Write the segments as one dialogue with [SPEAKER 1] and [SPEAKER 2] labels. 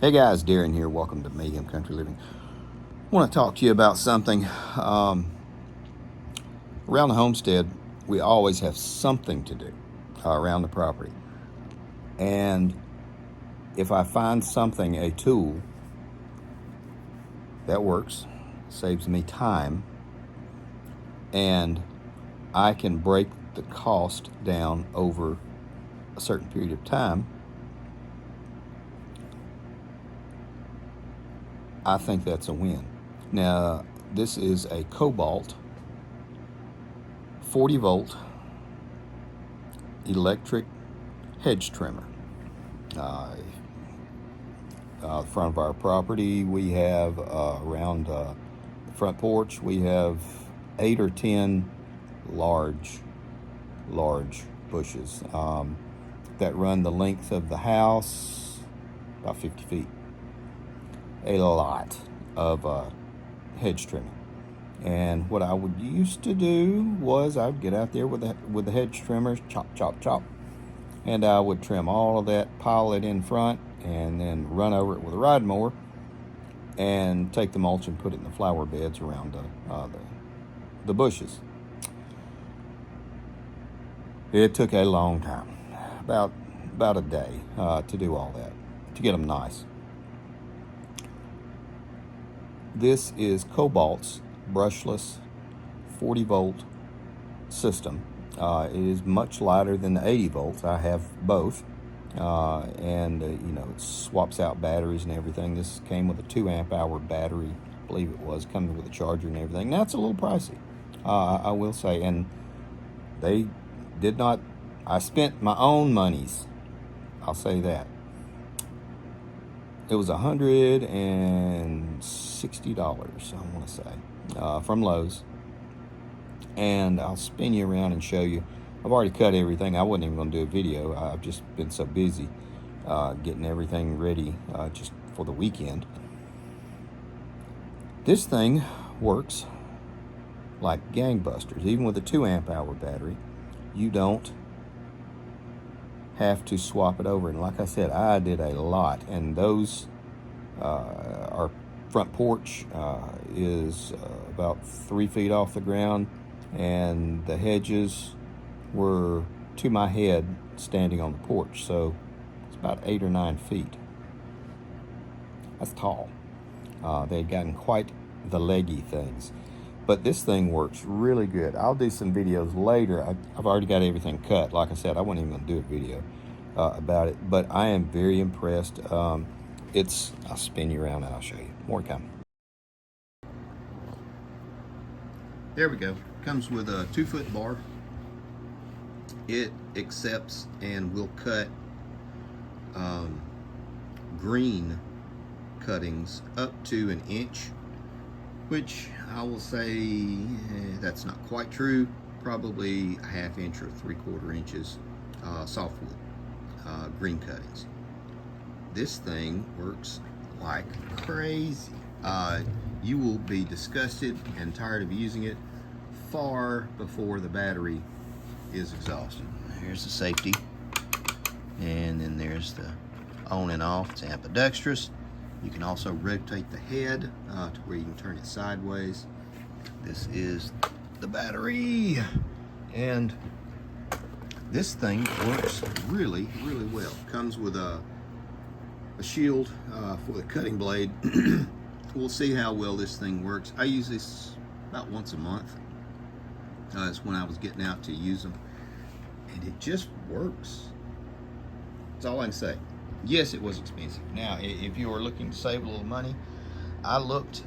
[SPEAKER 1] Hey guys, Darren here. Welcome to Medium Country Living. I want to talk to you about something. Around the homestead, we always have something to do around the property. And if I find something, a tool that works, saves me time, and I can break the cost down over a certain period of time, I think that's a win. Now, this is a Kobalt 40 volt electric hedge trimmer. Front of our property, we have around the front porch, we have 8 or 10 large bushes that run the length of the house, about 50 feet. A lot of hedge trimming. And what I would used to do was I would get out there with the hedge trimmers, chop, chop, chop, and I would trim all of that, pile it in front, and then run over it with a ride mower and take the mulch and put it in the flower beds around the bushes. It took a long time, about a day, to do all that, to get them nice. This is Kobalt's brushless 40 volt system. It is much lighter than the 80 volts. I have both, and it swaps out batteries and everything. This came with a 2 amp hour battery, I believe it was, coming with a charger and everything. Now it's a little pricey, I will say, and they did not. I spent my own monies, I'll say that. It was $160, I want to say, from Lowe's. And I'll spin you around and show you. I've already cut everything. I wasn't even going to do a video. I've just been so busy getting everything ready just for the weekend. This thing works like gangbusters. Even with a 2 amp hour battery, you don't have to swap it over. And like I said, I did a lot. And those, our front porch is about 3 feet off the ground, and the hedges were to my head standing on the porch, so it's about 8 or 9 feet. That's tall. They had gotten quite the leggy things, but this thing works really good. I'll do some videos later. I've already got everything cut. Like I said, I wasn't even going to do a video about it, but I am very impressed. I'll spin you around and I'll show you. More to come. There we go. Comes with a 2-foot bar. It accepts and will cut green cuttings up to 1 inch, which I will say that's not quite true. Probably a 1/2 inch or 3/4 inches softwood green cuttings. This thing works like crazy. You will be disgusted and tired of using it far before the battery is exhausted. Here's the safety, and then there's the on and off. It's ambidextrous. You can also rotate the head to where you can turn it sideways. This is the battery, and this thing works really, really well. Comes with a shield for the cutting blade. We'll see how well this thing works. I use this about once a month. It's when I was getting out to use them, and it just works. That's all I can say. Yes, it was expensive. Now, if you are looking to save a little money, I looked,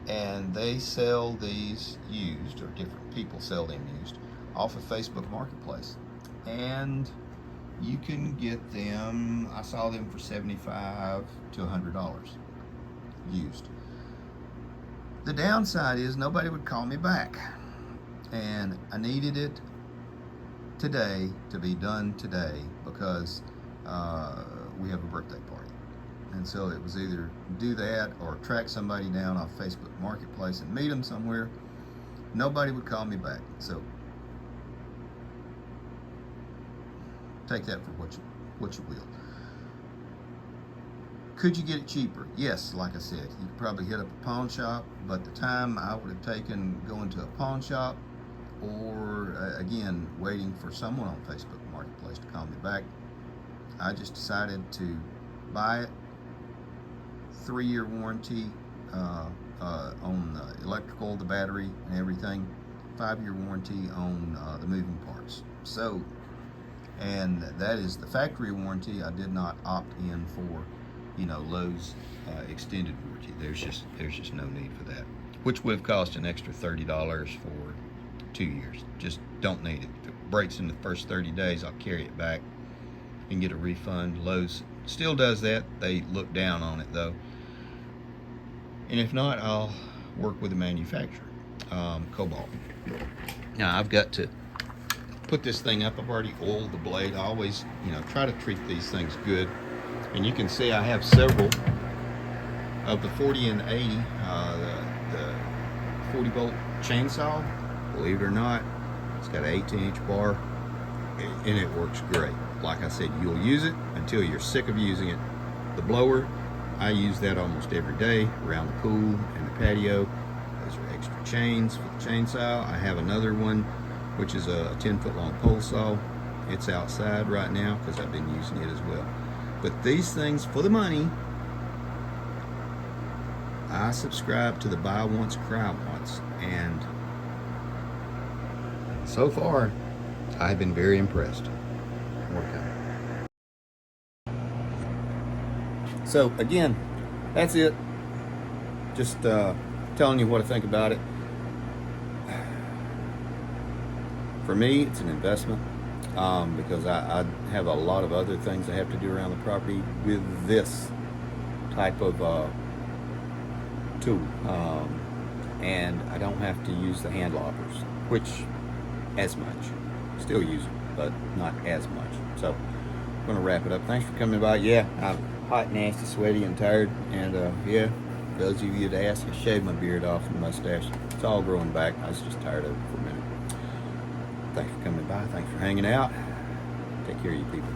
[SPEAKER 1] and they sell these used, or different people sell them used, off of Facebook Marketplace, and you can get them. I saw them for $75 to $100 used. The downside is nobody would call me back, and I needed it today, to be done today, because we have a birthday party, and so it was either do that or track somebody down off Facebook Marketplace and meet them somewhere. Nobody would call me back, so take that for what you will. Could you get it cheaper? Yes, like I said, you could probably hit up a pawn shop, but the time I would have taken going to a pawn shop or, again, waiting for someone on Facebook Marketplace to call me back, I just decided to buy it. 3-year warranty on the electrical, the battery, and everything. 5-year warranty on the moving parts. So, and that is the factory warranty. I did not opt in for, Lowe's extended warranty. There's just no need for that, which would have cost an extra $30 for 2 years. Just don't need it. If it breaks in the first 30 days, I'll carry it back and get a refund. Lowe's still does that. They look down on it though. And if not, I'll work with the manufacturer, Kobalt. Now I've got to put this thing up. I've already oiled the blade. I always, try to treat these things good. And you can see I have several of the 40 and 80, the 40 volt chainsaw. Believe it or not, it's got an 18-inch bar, and it works great. Like I said, you'll use it until you're sick of using it. The blower, I use that almost every day around the pool and the patio. Those are extra chains for the chainsaw. I have another one, which is a 10-foot long pole saw. It's outside right now because I've been using it as well. But these things, for the money, I subscribe to the buy once, cry once. And so far, I've been very impressed. More coming. So again, that's it. Just telling you what I think about it. For me, it's an investment because I have a lot of other things I have to do around the property with this type of tool. And I don't have to use the hand loppers, which as much. Still use it, but not as much. So I'm going to wrap it up. Thanks for coming by. Yeah, I'm hot, nasty, sweaty, and tired. And yeah, those of you that ask, I shaved my beard off and mustache. It's all growing back. I was just tired of it for a minute. Thanks for coming by. Thanks for hanging out. Take care of you people.